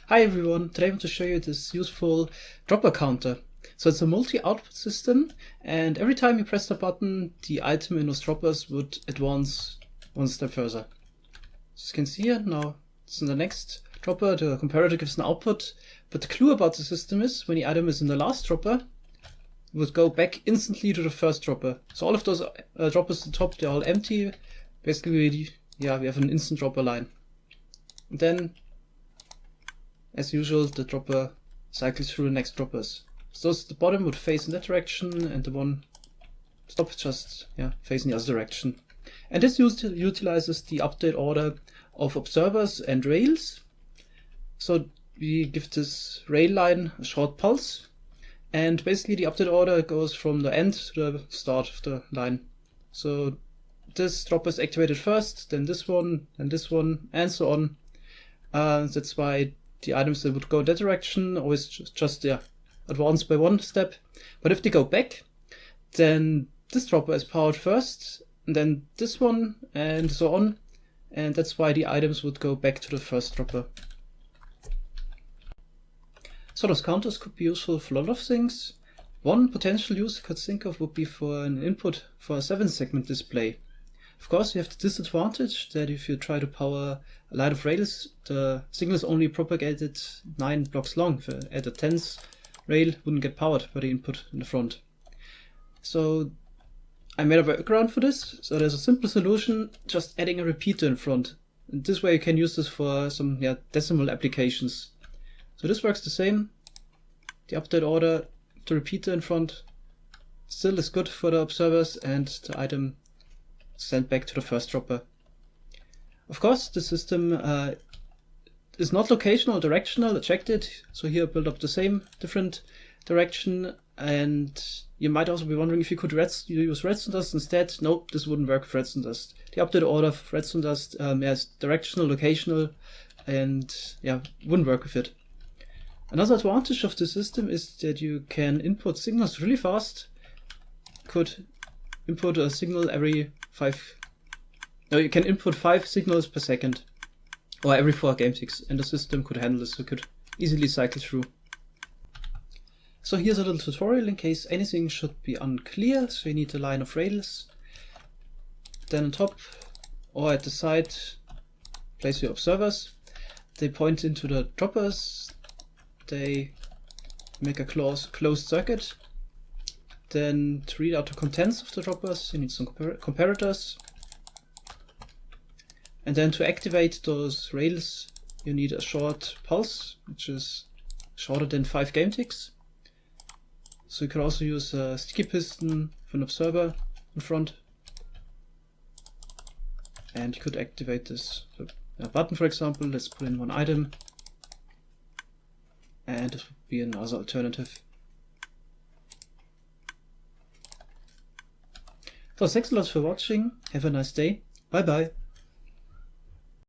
Hi everyone, today I want to show you this useful dropper counter. So it's a multi-output system, and every time you press the button, the item in those droppers would advance one step further. So you can see here, now it's in the next dropper, the comparator gives an output, but the clue about the system is when the item is in the last dropper, it would go back instantly to the first dropper. So all of those droppers at the top, they're all empty. Basically, we have an instant dropper line. And then, as usual, the dropper cycles through the next droppers. So the bottom would face in that direction, and the one top just face in the other direction. And this utilizes the update order of observers and rails. So we give this rail line a short pulse, and basically the update order goes from the end to the start of the line. So this dropper is activated first, then this one, and so on. That's why the items that would go that direction always just advance by one step. But if they go back, then this dropper is powered first, and then this one, and so on. And that's why the items would go back to the first dropper. So those counters could be useful for a lot of things. One potential use I could think of would be for an input for a 7-segment display. Of course, you have the disadvantage that if you try to power a line of rails, the signal is only propagated 9 blocks long. If you add a 10th rail, it wouldn't get powered by the input in the front. So I made a workaround for this. So there's a simple solution, just adding a repeater in front. And this way you can use this for some decimal applications. So this works the same. The update order of the repeater in front still is good for the observers, and the item sent back to the first dropper. Of course, the system is not locational or directional, ejected. So here I build up the same different direction, and you might also be wondering if you could use redstone dust instead. Nope, this wouldn't work with redstone dust. The update order of redstone dust is directional, locational, and wouldn't work with it. Another advantage of the system is that you can input signals really fast. Could input a signal every you can input 5 signals per second, or every 4 game ticks, and the system could handle this, so it could easily cycle through. So here's a little tutorial in case anything should be unclear. So you need a line of rails. Then on top or at the side, place your observers. They point into the droppers. They make a closed circuit. Then to read out the contents of the droppers, you need some comparators. And then to activate those rails, you need a short pulse, which is shorter than 5 game ticks. So you can also use a sticky piston for an observer in front. And you could activate this button, for example. Let's put in one item. And this would be another alternative. So thanks a lot for watching. Have a nice day. Bye bye.